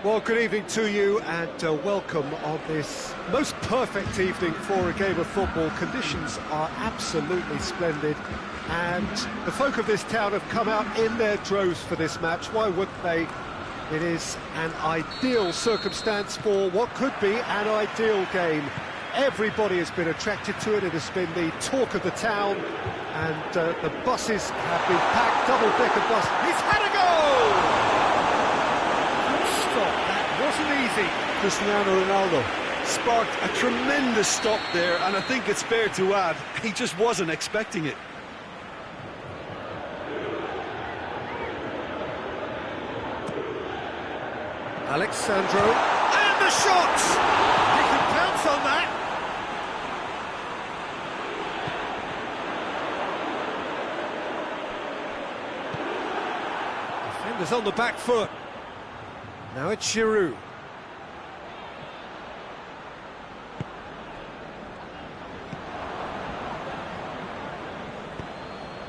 Well, good evening to you and welcome on this most perfect evening for a game of football. Conditions are absolutely splendid and the folk of this town have come out in their droves for this match. Why wouldn't they? It is an ideal circumstance for what could be an ideal game. Everybody has been attracted to it. It has been the talk of the town and the buses have been packed, double-decker bus. He's had a goal! That wasn't easy. Cristiano Ronaldo sparked a tremendous stop there, and I think it's fair to add, he just wasn't expecting it. Alexandro, and the shot! He can pounce on that. Defenders on the back foot. Now it's Giroud.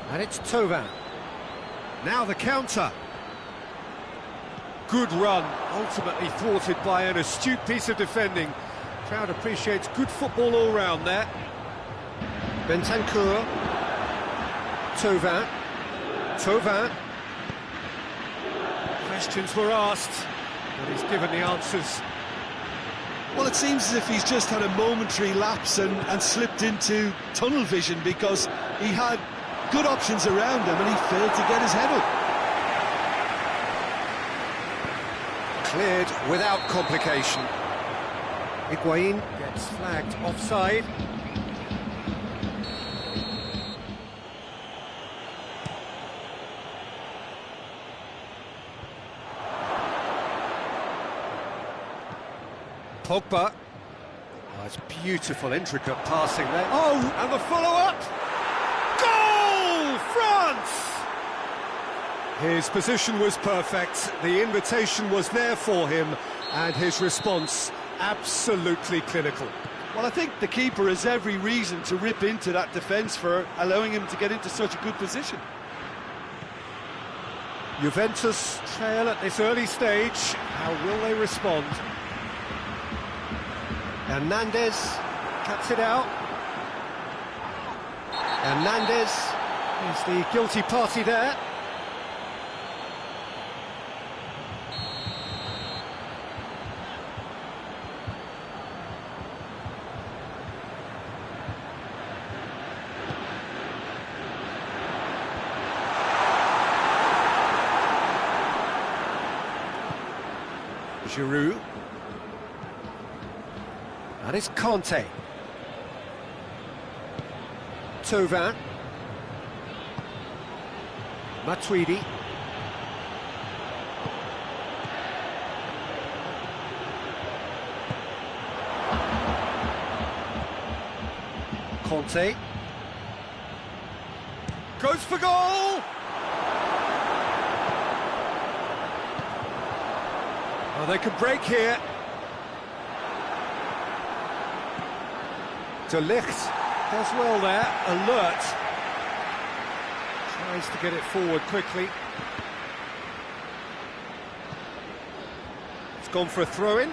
And it's Thauvin. Now the counter. Good run, ultimately thwarted by an astute piece of defending. Crowd appreciates good football all round there. Bentancur. Thauvin. Thauvin. Questions were asked. But he's given the answers. Well, it seems as if he's just had a momentary lapse and slipped into tunnel vision, because he had good options around him and he failed to get his head up. Cleared without complication. Higuain gets flagged offside. Pogba. Oh, it's beautiful, intricate passing there. Oh, and the follow-up. Goal! France! His position was perfect. The invitation was there for him, and his response absolutely clinical. Well, I think the keeper has every reason to rip into that defence for allowing him to get into such a good position. Juventus trail at this early stage. How will they respond? Hernandez cuts it out. Hernandez is the guilty party there. Giroud. And it's Conte. Thauvin. Matuidi. Conte. Goes for goal! Oh, they could break here. De Ligt does well there, alert. Tries to get it forward quickly. It's gone for a throw-in.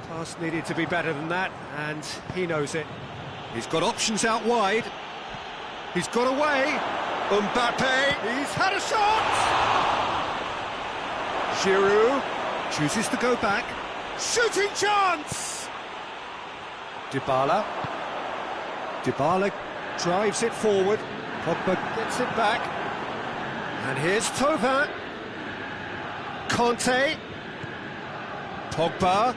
Pass needed to be better than that, and he knows it. He's got options out wide. He's got away. Mbappe, he's had a shot! Giroud chooses to go back. Shooting chance! Dybala. Dybala drives it forward. Pogba gets it back. And here's Thauvin. Conte. Pogba.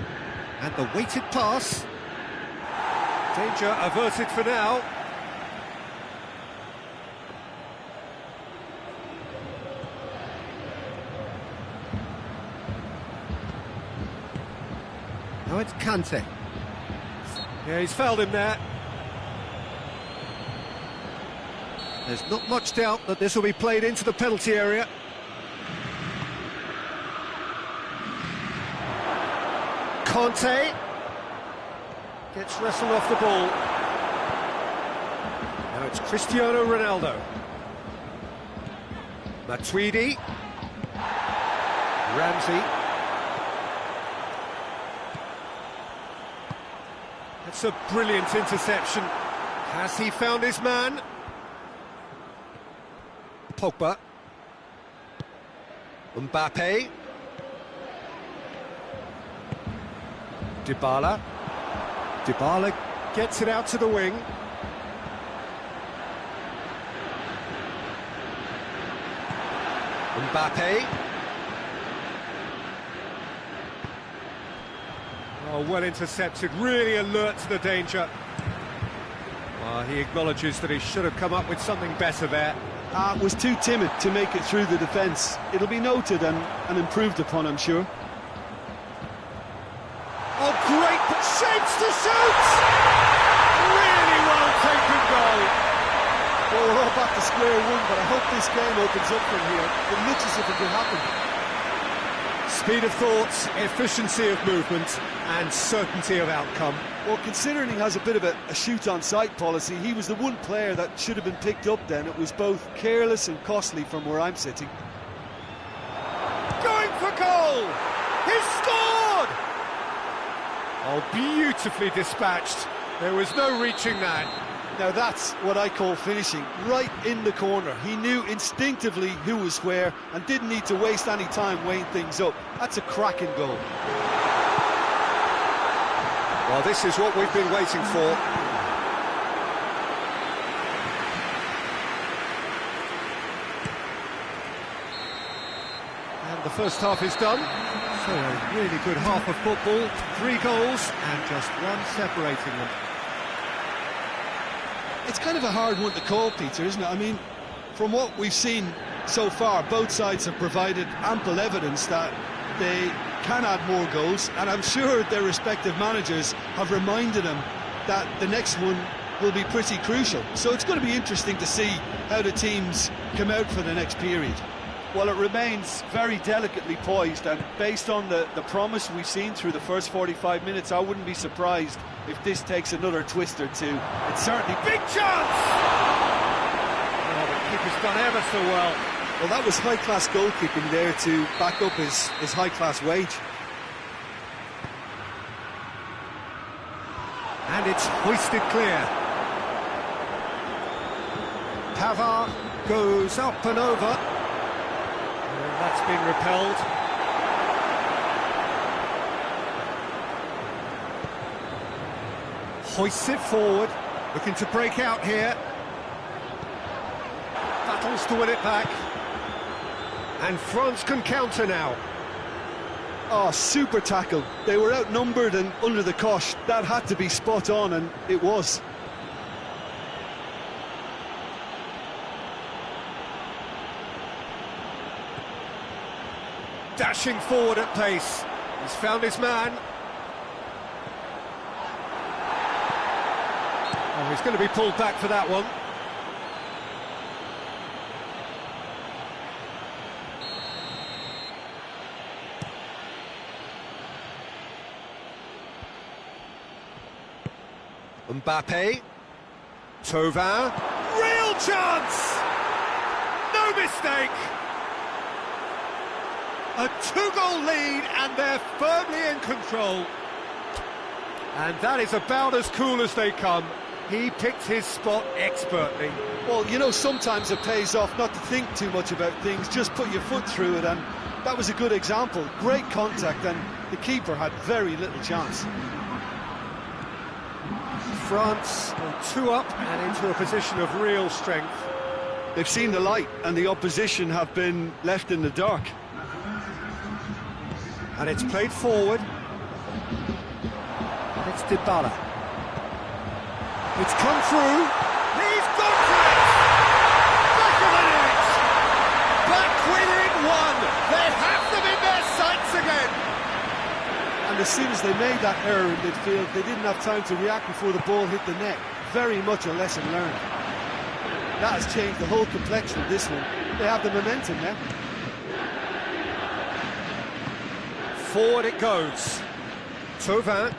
And the weighted pass. Danger averted for now. Now it's Kante. Yeah, he's fouled him there. There's not much doubt that this will be played into the penalty area. Conte gets wrestled off the ball. Now it's Cristiano Ronaldo. Matuidi. Ramsey. That's a brilliant interception. Has he found his man? Pogba. Mbappe. Dybala. Dybala gets it out to the wing. Mbappe. Oh, well intercepted, really alert to the danger. Well, he acknowledges that he should have come up with something better there. Was too timid to make it through the defence. It'll be noted and improved upon, I'm sure. Oh, great shapes to shoot! Really well taken goal. Well, we're all back to square one, but I hope this game opens up from here. It looks as if it could happen. Speed of thoughts, efficiency of movement, and certainty of outcome. Well, considering he has a bit of a shoot-on-sight policy, he was the one player that should have been picked up then. It was both careless and costly from where I'm sitting. Going for goal! He's scored! Oh, beautifully dispatched. There was no reaching that. Now that's what I call finishing, right in the corner. He knew instinctively who was where and didn't need to waste any time weighing things up. That's a cracking goal. Well, this is what we've been waiting for. And the first half is done. So a really good half of football, 3 goals and just one separating them. It's kind of a hard one to call, Peter, isn't it? I mean, from what we've seen so far, both sides have provided ample evidence that they can add more goals, and I'm sure their respective managers have reminded them that the next one will be pretty crucial. So it's going to be interesting to see how the teams come out for the next period. Well, it remains very delicately poised, and based on the promise we've seen through the first 45 minutes, I wouldn't be surprised if this takes another twist or two. It's certainly... Big chance! Oh, the keeper's done ever so well. Well, that was high-class goalkeeping there to back up his high-class wage. And it's hoisted clear. Pavard goes up and over. That's been repelled. Hoists it forward, looking to break out here. Battles to win it back. And France can counter now. Oh, super tackle. They were outnumbered and under the cosh. That had to be spot on, and it was. Dashing forward at pace. He's found his man. Oh, he's going to be pulled back for that one. Mbappe. Thauvin. Real chance! No mistake! A 2-goal lead, and they're firmly in control. And that is about as cool as they come. He picked his spot expertly. Well, you know, sometimes it pays off not to think too much about things, just put your foot through it, and that was a good example. Great contact, and the keeper had very little chance. France 2 up and into a position of real strength. They've seen the light, and the opposition have been left in the dark. And it's played forward. And it's Dybala. It's come through. He's gone for it! Back of the net! Back within 1. They have them in their sights again. And as soon as they made that error in midfield, they didn't have time to react before the ball hit the net. Very much a lesson learned. That has changed the whole complexion of this one. They have the momentum now. Forward it goes. Thauvin.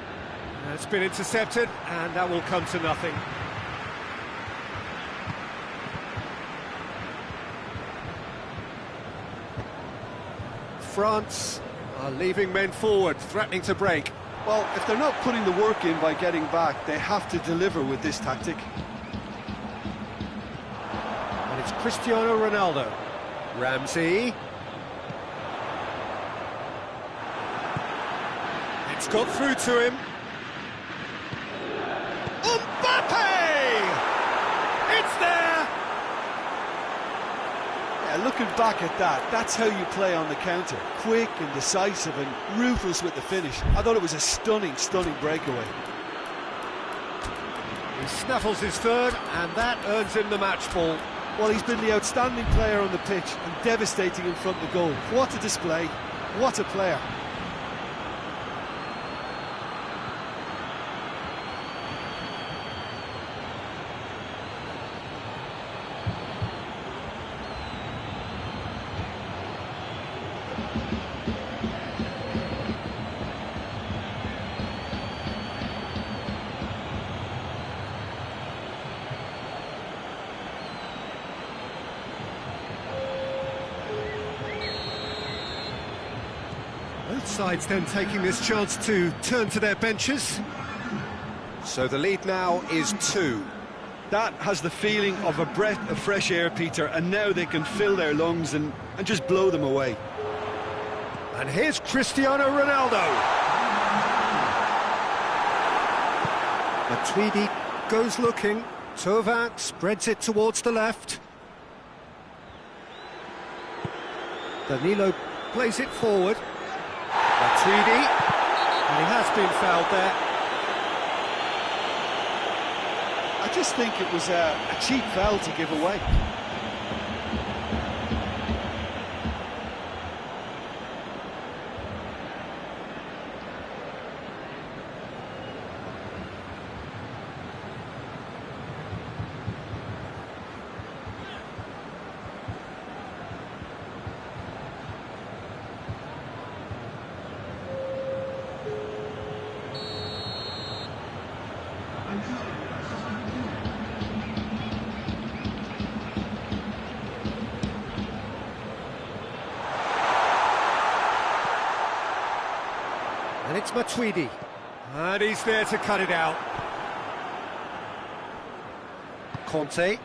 It's been intercepted, and that will come to nothing. France are leaving men forward, threatening to break. Well, if they're not putting the work in by getting back, they have to deliver with this tactic. And it's Cristiano Ronaldo. Ramsey. It's got through to him. Mbappe! It's there! Yeah, looking back at that, that's how you play on the counter. Quick and decisive and ruthless with the finish. I thought it was a stunning, stunning breakaway. He snaffles his third, and that earns him the match ball. Well, he's been the outstanding player on the pitch and devastating in front of the goal. What a display, what a player. Both sides then taking this chance to turn to their benches. So the lead now is 2. That has the feeling of a breath of fresh air, Peter, and now they can fill their lungs and just blow them away. And here's Cristiano Ronaldo. Matuidi goes looking. Thauvin spreads it towards the left. Danilo plays it forward. Matuidi, and he has been fouled there. I just think it was a cheap foul to give away. And it's Matuidi, and he's there to cut it out. Conte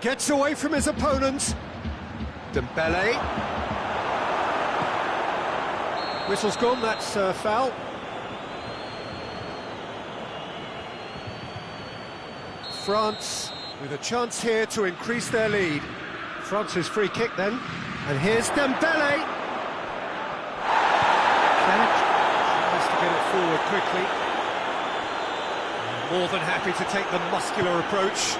gets away from his opponent. Dembele. Whistle's gone, that's a foul. France with a chance here to increase their lead. France's free kick then, and here's Dembele. Tries to get it forward quickly. More than happy to take the muscular approach.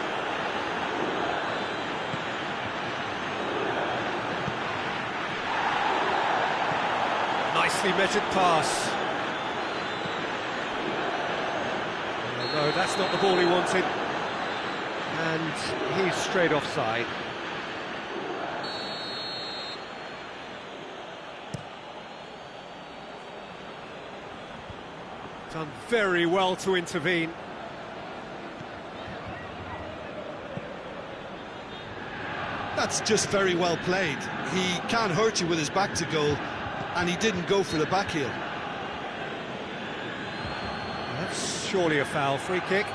Nicely measured pass. Oh, no, that's not the ball he wanted. And he's straight offside. Done very well to intervene. That's just very well played. He can't hurt you with his back to goal, and he didn't go for the back heel. That's surely a foul. Free kick.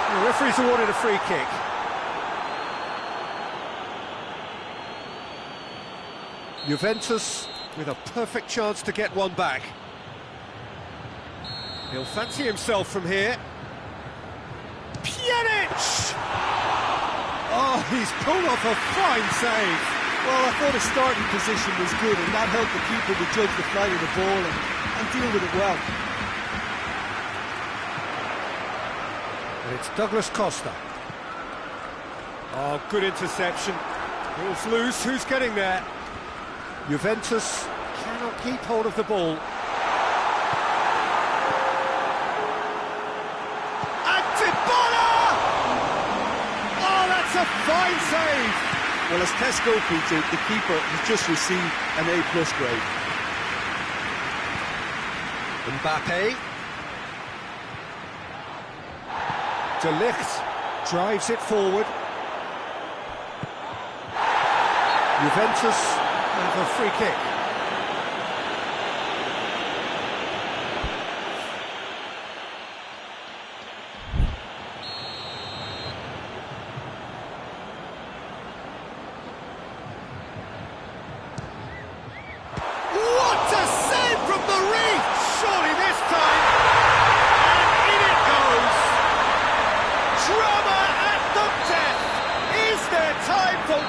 The referee's awarded a free kick. Juventus with a perfect chance to get one back. He'll fancy himself from here. Pjanic! Oh, he's pulled off a fine save. Well, I thought his starting position was good, and that helped the keeper to judge the flight of the ball and deal with it well. And it's Douglas Costa. Oh, good interception. Ball's loose, who's getting there? Juventus cannot keep hold of the ball. And Dybala! Oh, that's a fine save! Well, as Tesco, Peter, the keeper has just received an A+ grade. Mbappe. De Ligt drives it forward. Juventus have a free kick. What a save from the reef! Surely this time, and in it goes. Drama at the death. Is there time for...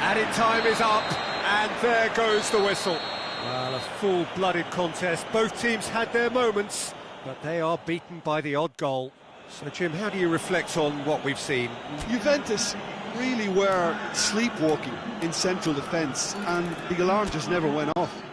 Added time is up, and there goes the whistle. Well, a full-blooded contest. Both teams had their moments, but they are beaten by the odd goal. So, Jim, how do you reflect on what we've seen? Juventus really were sleepwalking in central defence, and the alarm just never went off.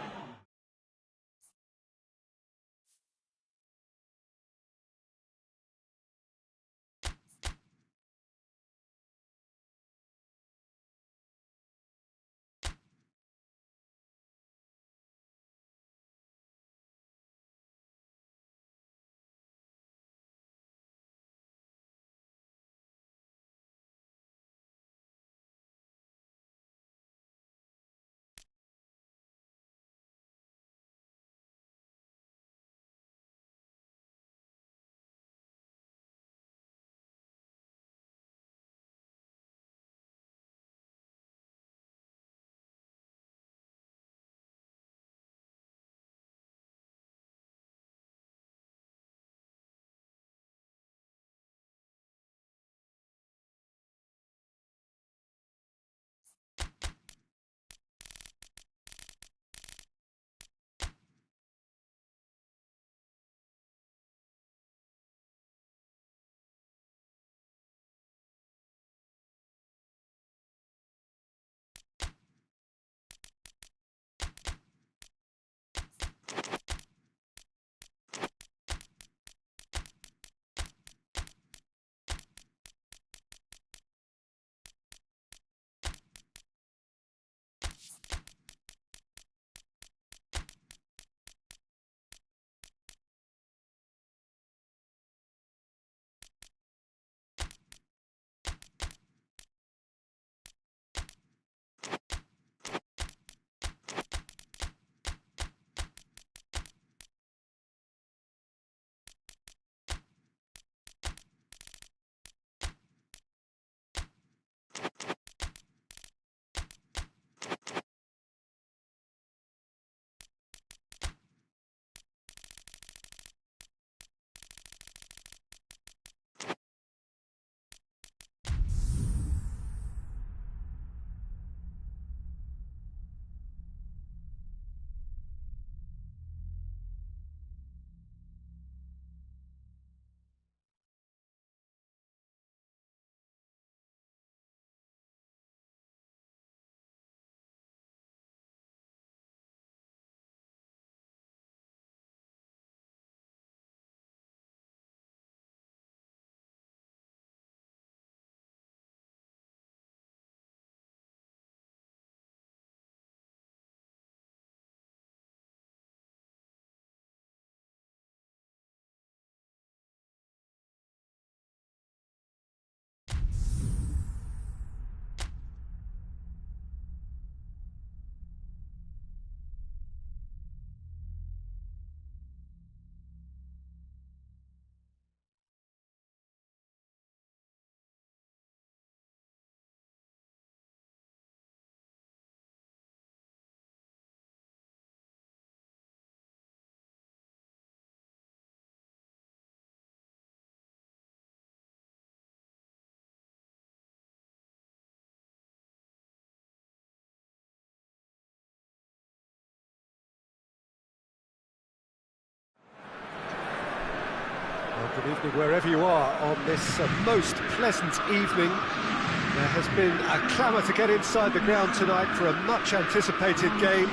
Well, good evening wherever you are on this most pleasant evening. There has been a clamour to get inside the ground tonight for a much anticipated game.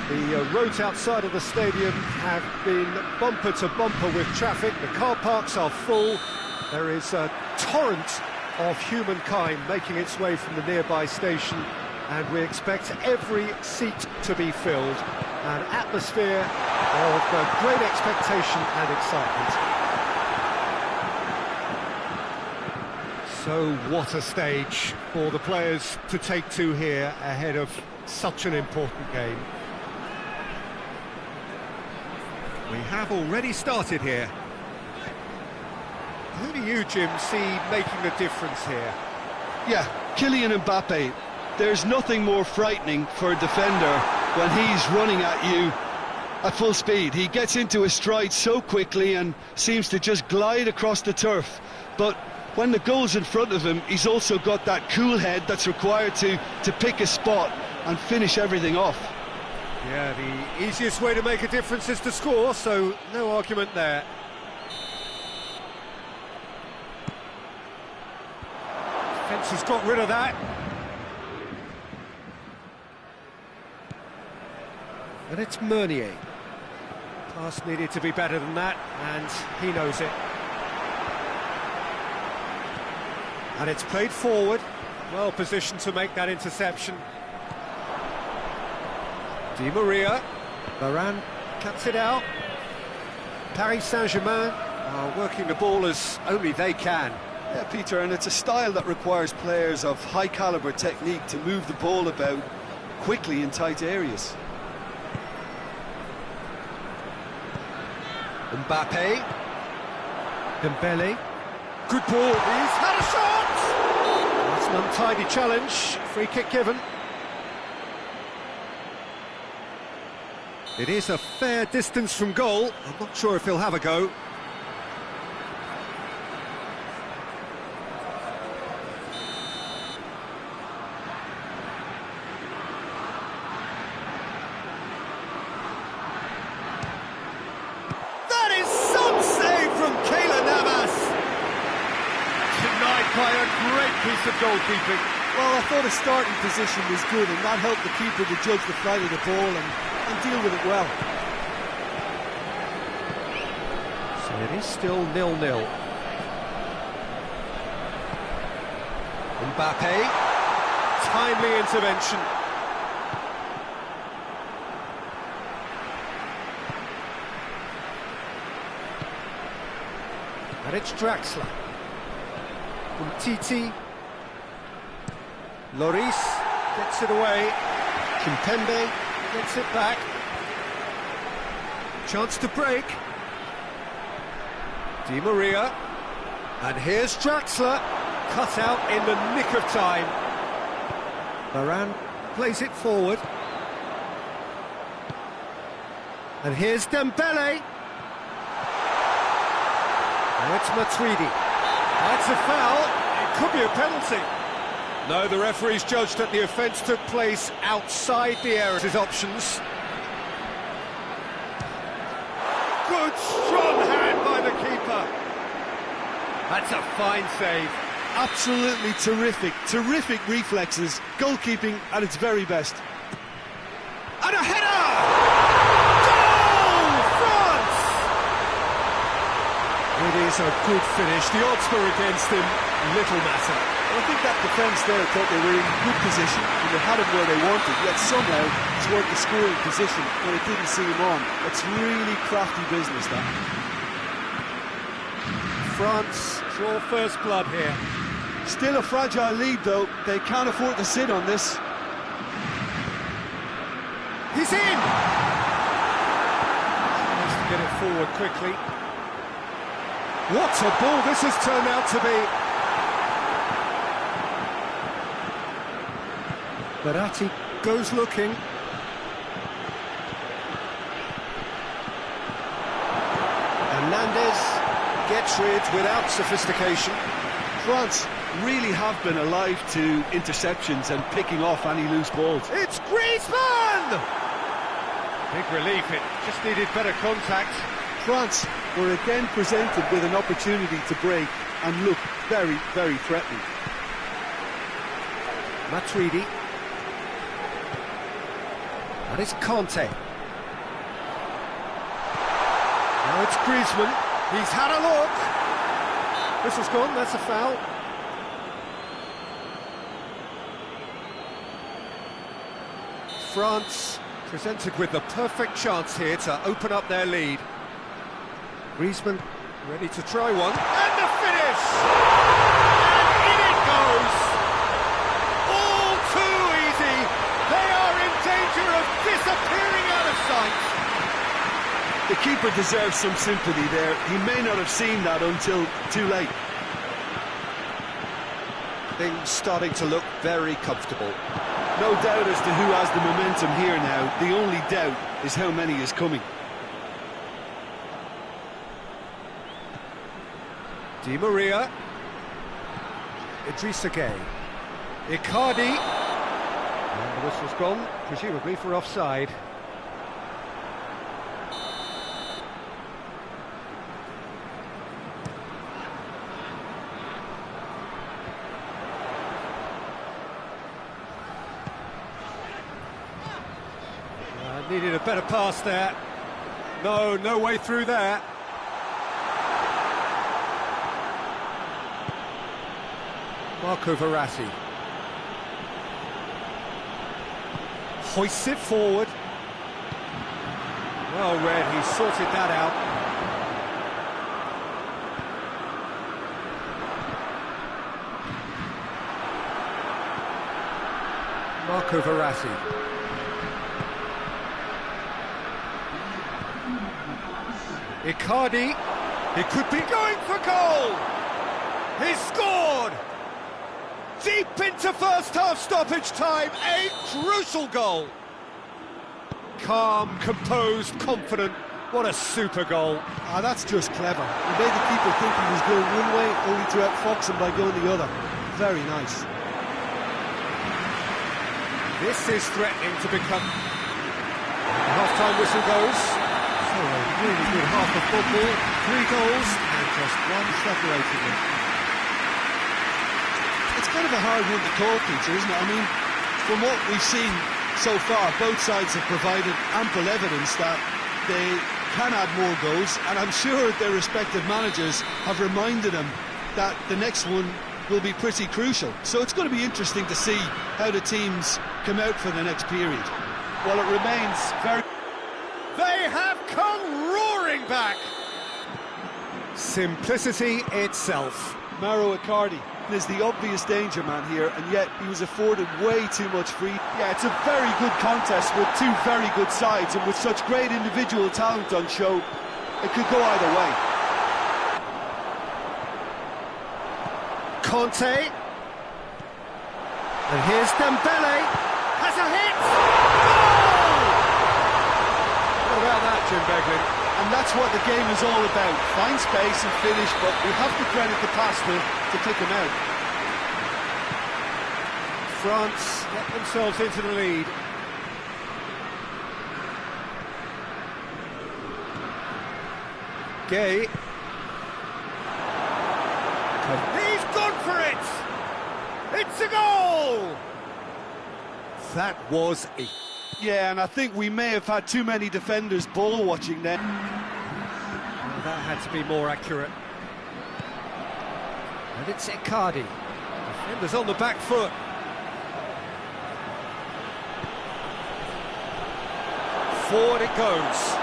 The roads outside of the stadium have been bumper to bumper with traffic. The car parks are full. There is a torrent of humankind making its way from the nearby station, and we expect every seat to be filled. An atmosphere of great expectation and excitement. So what a stage for the players to take to here ahead of such an important game. We have already started here. Who do you, Jim, see making the difference here? Yeah, Kylian Mbappe. There's nothing more frightening for a defender when he's running at you at full speed. He gets into his stride so quickly and seems to just glide across the turf. But when the goal's in front of him, he's also got that cool head that's required to pick a spot and finish everything off. Yeah, the easiest way to make a difference is to score, so no argument there. Defence has got rid of that. And it's Meunier. Pass needed to be better than that, and he knows it. And it's played forward, well positioned to make that interception. Di Maria, Varane cuts it out. Paris Saint-Germain are working the ball as only they can. Yeah, Peter, and it's a style that requires players of high-caliber technique to move the ball about quickly in tight areas. Mbappe, Dembele, good ball, he's had a shot! That's an untidy challenge, free kick given. It is a fair distance from goal, I'm not sure if he'll have a go. By a great piece of goalkeeping. Well, I thought his starting position was good, and that helped the keeper to judge the flight of the ball and deal with it well. So it is still 0-0. Mbappe, timely intervention. And it's Draxler. Titi, Lloris gets it away, Kimpembe gets it back, chance to break, Di Maria, and here's Draxler, cut out in the nick of time. Varane plays it forward, and here's Dembele, now it's Matuidi. That's a foul, it could be a penalty. No, the referee's judged that the offence took place outside the area of his options. Good, strong hand by the keeper. That's a fine save. Absolutely terrific reflexes, goalkeeping at its very best. And a header! It is a good finish. The odds were against him, little matter. Well, I think that defence there thought they were in good position and they had him where they wanted, yet somehow toward the scoring position when it didn't see him on. It's really crafty business, that. France draw first blood here. Still a fragile lead, though. They can't afford to sit on this. He's in! Needs to get it forward quickly. What a ball this has turned out to be. Verratti goes looking. Hernandez gets rid without sophistication. France really have been alive to interceptions and picking off any loose balls. It's Griezmann! Big relief, it just needed better contact. France were again presented with an opportunity to break and look very, very threatening. Matuidi. And it's Conte. Now it's Griezmann. He's had a look. This has gone, that's a foul. France presented with the perfect chance here to open up their lead. Griezmann ready to try one, and the finish! And The keeper deserves some sympathy there. He may not have seen that until too late. Things starting to look very comfortable. No doubt as to who has the momentum here now. The only doubt is how many is coming. Di Maria. Idrissa Gueye. Icardi. And the whistle's gone, presumably for offside. Needed a better pass there. No way through there. Marco Verratti. Hoists it forward. Well read, he sorted that out. Marco Verratti. Icardi, he could be going for goal! He scored! Deep into first half stoppage time, a crucial goal! Calm, composed, confident, what a super goal. That's just clever. He made the keeper think he was going one way, only to outfox him by going the other. Very nice. This is threatening to become... The half-time whistle goes. So a really good half of football, 3 goals and just one separating them. It's kind of a hard one to call, Peter, isn't it? I mean, from what we've seen so far, both sides have provided ample evidence that they can add more goals, and I'm sure their respective managers have reminded them that the next one will be pretty crucial. So it's going to be interesting to see how the teams come out for the next period. Well, it remains very... They have come roaring back! Simplicity itself. Mauro Icardi is the obvious danger man here, and yet he was afforded way too much free. Yeah, it's a very good contest with two very good sides, and with such great individual talent on show, it could go either way. Conte. And here's Dembele. Has a hit! Goal! What about that, Jim Beglin? And that's what the game is all about. Find space and finish, but we have to credit the passer to pick him out. France get themselves into the lead. Gueye. He's gone for it! It's a goal! That was a... Yeah, and I think we may have had too many defenders ball watching then. Well, that had to be more accurate. And it's Icardi. Defenders on the back foot. Forward it goes.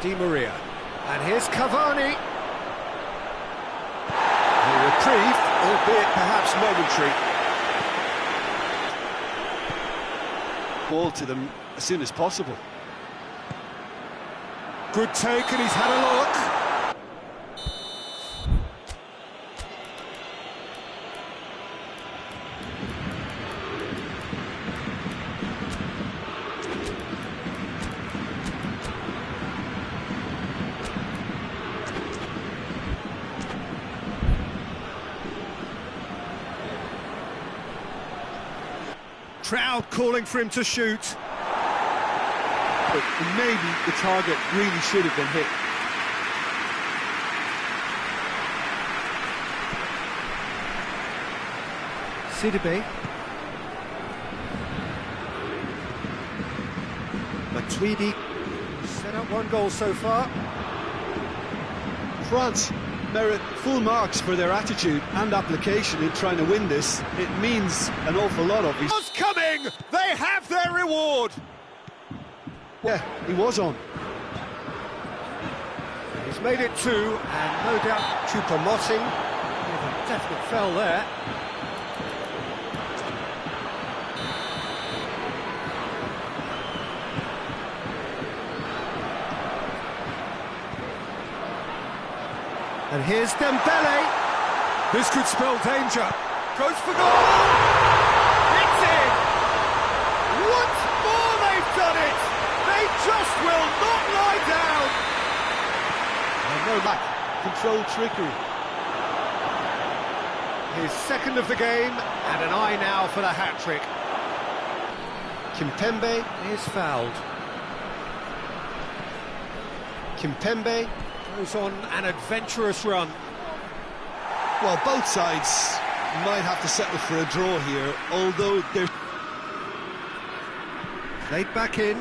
Di Maria. And here's Cavani. A reprieve, albeit perhaps momentary. Ball to them as soon as possible. Good take, and he's had a look. Crowd calling for him to shoot. But maybe the target really should have been hit. Tb1. Matuidi set up 1 goal so far. France merit full marks for their attitude and application in trying to win this. It means an awful lot, obviously. It's coming! They have their reward! Yeah, he was on. He's made it 2, and no doubt Choupo-Moting with a definite foul there. And here's Dembele. This could spell danger. Goes for goal! It's in! Once more they've done it! They just will not lie down! And no back. Controlled trickery. His second of the game, and an eye now for the hat-trick. Kimpembe is fouled. Kimpembe goes on an adventurous run. Well, both sides might have to settle for a draw here, although they're... Played back in.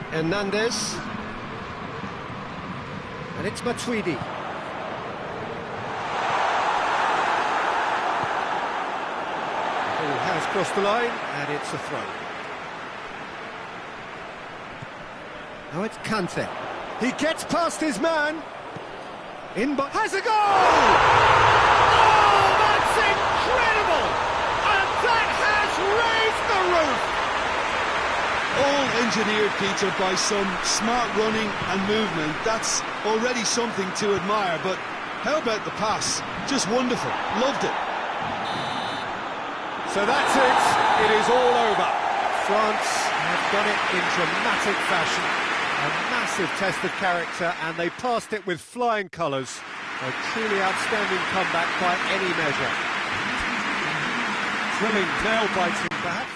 Hernandez. And it's Matuidi. Ball has crossed the line, and it's a throw. Now it's Kante. He gets past his man. Has a goal! Oh, that's incredible! And that has raised the roof! All engineered, Peter, by some smart running and movement. That's already something to admire, but how about the pass? Just wonderful. Loved it. So that's it. It is all over. France have done it in dramatic fashion. A massive test of character, and they passed it with flying colours. A truly outstanding comeback by any measure. Thrilling, nail-biting, perhaps...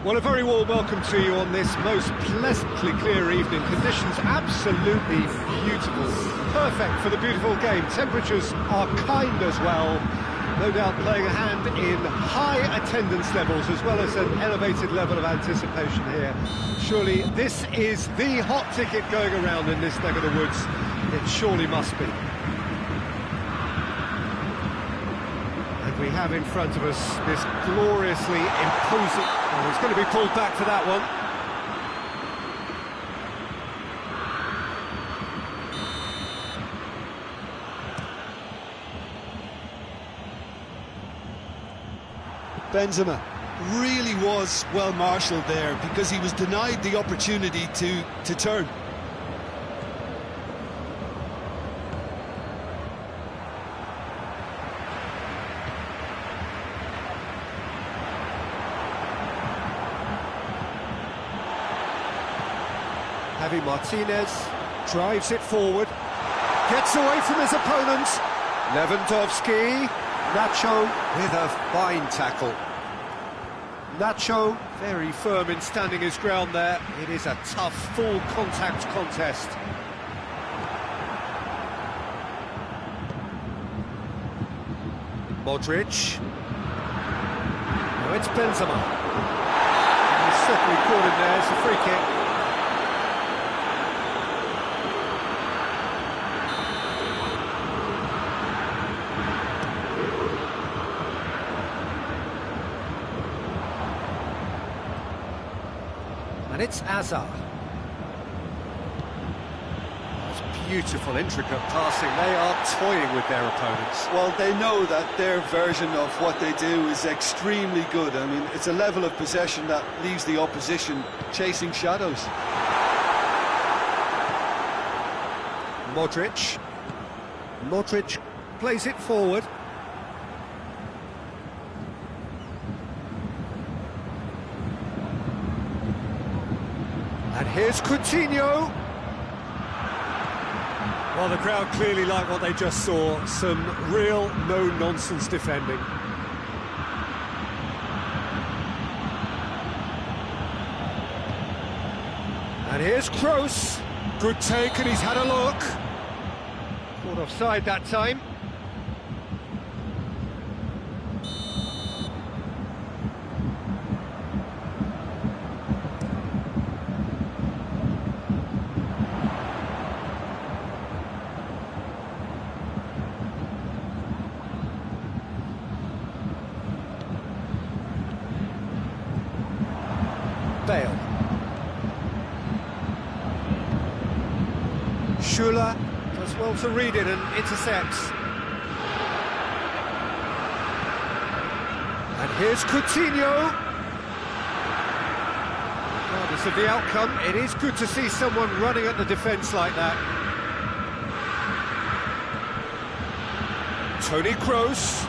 Well, a very warm welcome to you on this most pleasantly clear evening. Conditions absolutely beautiful. Perfect for the beautiful game. Temperatures are kind as well. No doubt playing a hand in high attendance levels as well as an elevated level of anticipation here. Surely this is the hot ticket going around in this neck of the woods. It surely must be. We have in front of us this gloriously imposing... Oh, it's going to be pulled back for that one. Benzema really was well marshalled there because he was denied the opportunity to turn. Javi Martinez drives it forward, gets away from his opponent. Lewandowski, Nacho with a fine tackle. Nacho very firm in standing his ground there. It is a tough, full contact contest. Modric. Now it's Benzema. He's certainly caught in there. It's a free kick. And it's Hazard. That's beautiful, intricate passing. They are toying with their opponents. Well, they know that their version of what they do is extremely good. I mean, it's a level of possession that leaves the opposition chasing shadows. Modric. Modric plays it forward. And here's Coutinho. Well, the crowd clearly like what they just saw. Some real no-nonsense defending. And here's Kroos. Good take, and he's had a look. Caught offside that time. Bale. Schuller does well to read it and intercepts. And here's Coutinho. Regardless of the outcome, it is good to see someone running at the defence like that. Toni Kroos.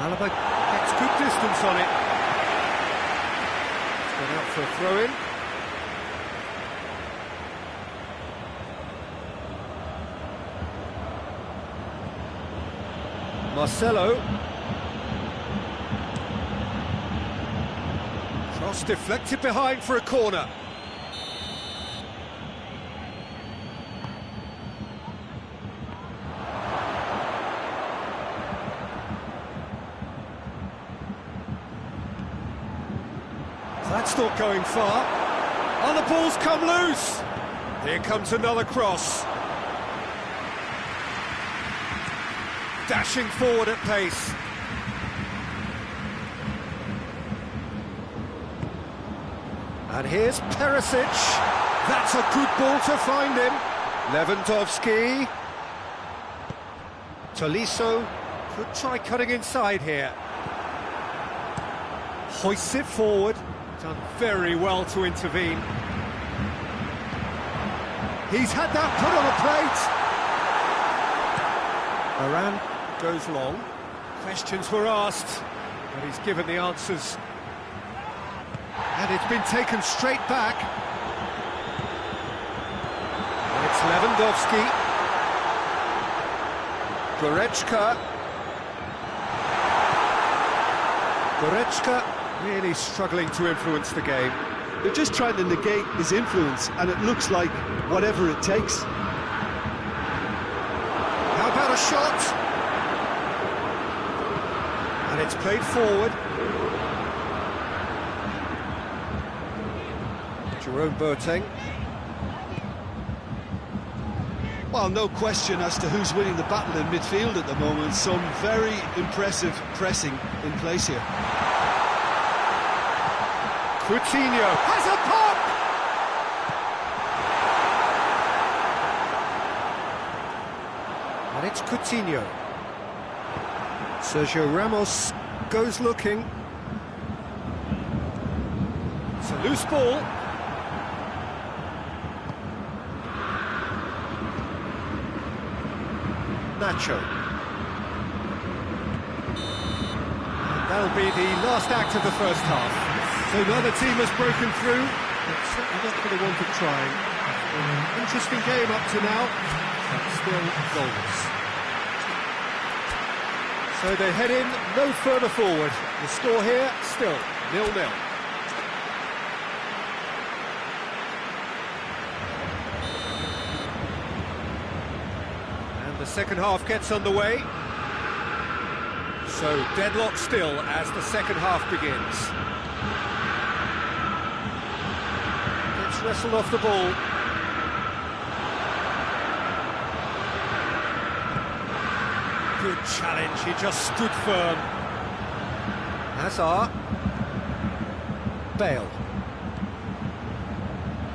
Alaba gets good distance on it. It's gone out for a throw-in. Marcelo. Cross deflected behind for a corner. That's not going far. Oh, the ball's come loose. Here comes another cross. Dashing forward at pace. And here's Perisic. That's a good ball to find him. Lewandowski. Tolisso could try cutting inside here. Hoists it forward. Done very well to intervene. He's had that put on a plate. Varane goes long. Questions were asked, but he's given the answers. And it's been taken straight back. And it's Lewandowski. Goretzka. Goretzka really struggling to influence the game. They're just trying to negate his influence, and it looks like whatever it takes. How about a shot? And it's played forward. Jerome Boateng. Well, no question as to who's winning the battle in midfield at the moment. Some very impressive pressing in place here. Coutinho has a pop! And it's Coutinho. Sergio Ramos goes looking. It's a loose ball. Nacho. And that'll be the last act of the first half. So neither team has broken through, but certainly not for the want of trying. Interesting game up to now, but still goalless. So they head in no further forward. The score here, still 0-0. The second half gets underway. So deadlock still as the second half begins. It's wrestled off the ball. Good challenge, he just stood firm. Hazard. Bale.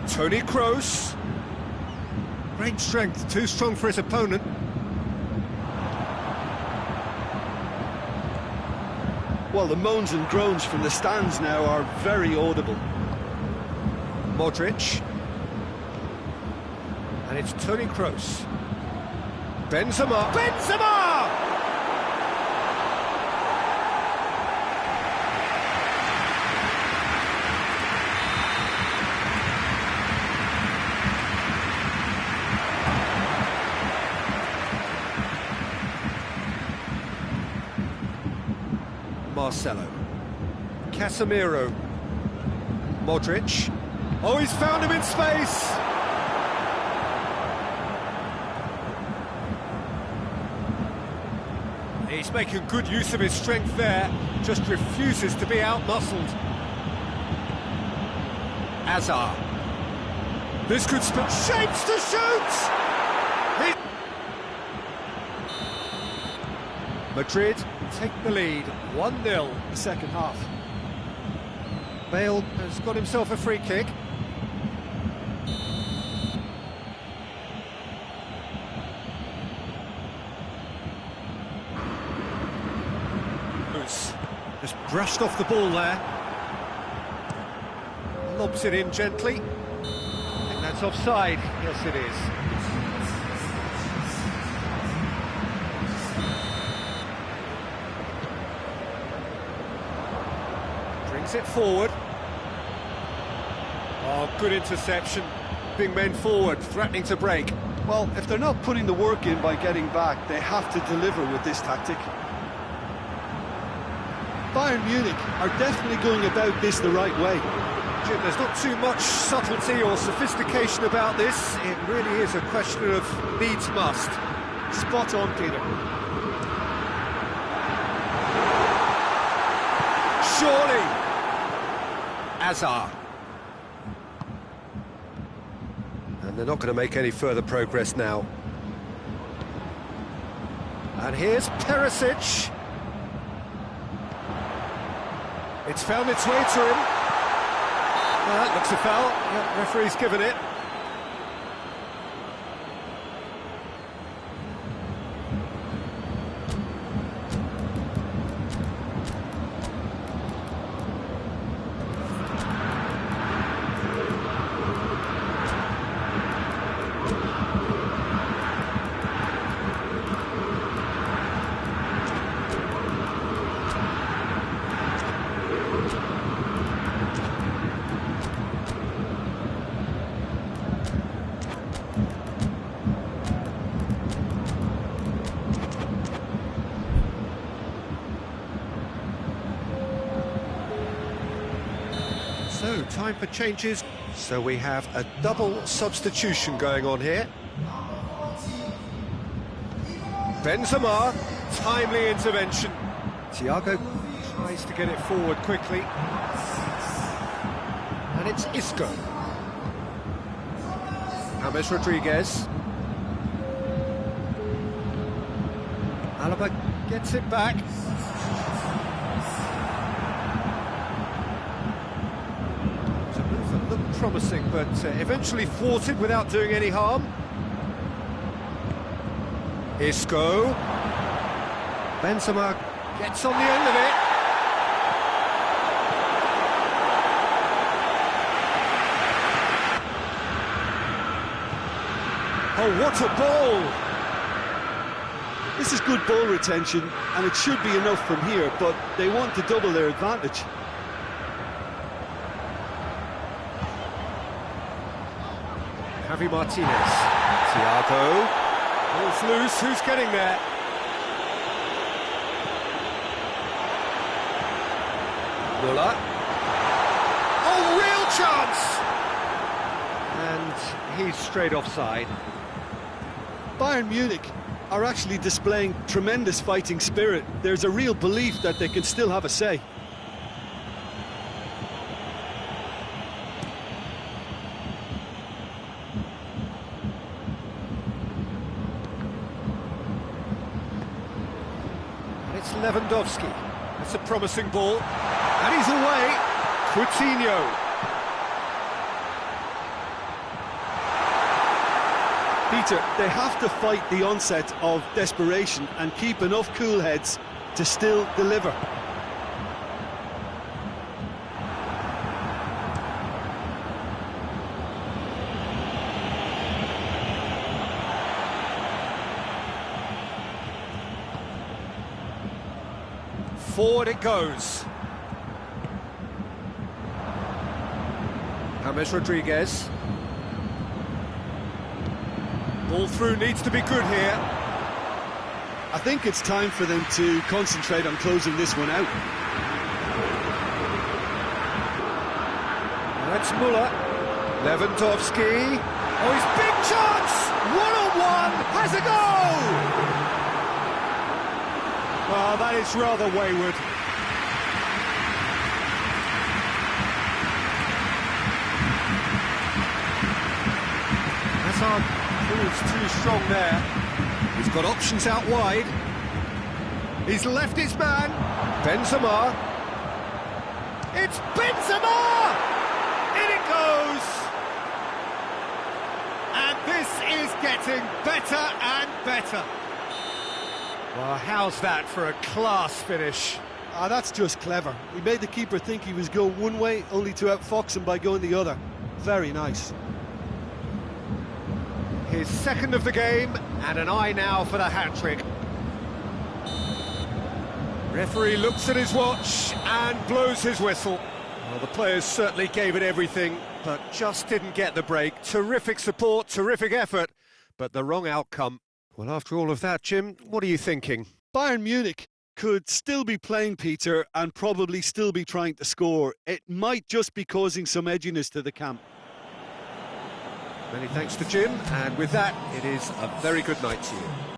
Toni Kroos. Great strength, too strong for his opponent. Well, the moans and groans from the stands now are very audible. Modric. And it's Toni Kroos. Benzema. Benzema! Marcelo. Casemiro. Modric. Oh, he's found him in space! He's making good use of his strength there, just refuses to be outmuscled. Hazard. This could spell shapes to shoot! Madrid take the lead, 1-0, the second half. Bale has got himself a free kick. Just brushed off the ball there. Lobs it in gently. I think that's offside. Yes, it is. Brings it forward. Oh, good interception. Big men forward, threatening to break. Well, if they're not putting the work in by getting back, they have to deliver with this tactic. Bayern Munich are definitely going about this the right way. Jim, there's not too much subtlety or sophistication about this. It really is a question of needs must. Spot on, Peter. Surely. Hazard. And they're not going to make any further progress now. And here's Perisic. It's found its way to him. That looks a foul. Yep, referee's given it. time for changes, so we have a double substitution going on here. Benzema, timely intervention. Thiago tries to get it forward quickly. And it's Isco. James Rodriguez. Alaba gets it back. It's a move that looked promising, but eventually thwarted without doing any harm. Isco. Benzema gets on the end of it. Oh, what a ball! This is good ball retention, and it should be enough from here, but they want to double their advantage. Javi Martinez. Thiago. Ball's loose, who's getting there? Muller. Oh, real chance! And he's straight offside. Bayern Munich are actually displaying tremendous fighting spirit. There's a real belief that they can still have a say. And it's Lewandowski. That's a promising ball. And he's away. Coutinho. Peter, they have to fight the onset of desperation and keep enough cool heads to still deliver. Forward it goes. James Rodriguez. Ball through needs to be good here. I think it's time for them to concentrate on closing this one out. That's Muller. Lewandowski. Oh, his big chance! One-on-one! Has a goal! Well, that is rather wayward. Hazard proves too strong there. He's got options out wide. He's left his man. Benzema. It's Benzema! In it goes! And this is getting better and better. Well, how's that for a class finish? That's just clever. He made the keeper think he was going one way, only to outfox him by going the other. Very nice. His second of the game, and an eye now for the hat-trick. Referee looks at his watch and blows his whistle. Well, the players certainly gave it everything, but just didn't get the break. Terrific support, terrific effort, but the wrong outcome. Well, after all of that, Jim, what are you thinking? Bayern Munich could still be playing, Peter, and probably still be trying to score. It might just be causing some edginess to the camp. Many thanks to Jim, and with that, it is a very good night to you.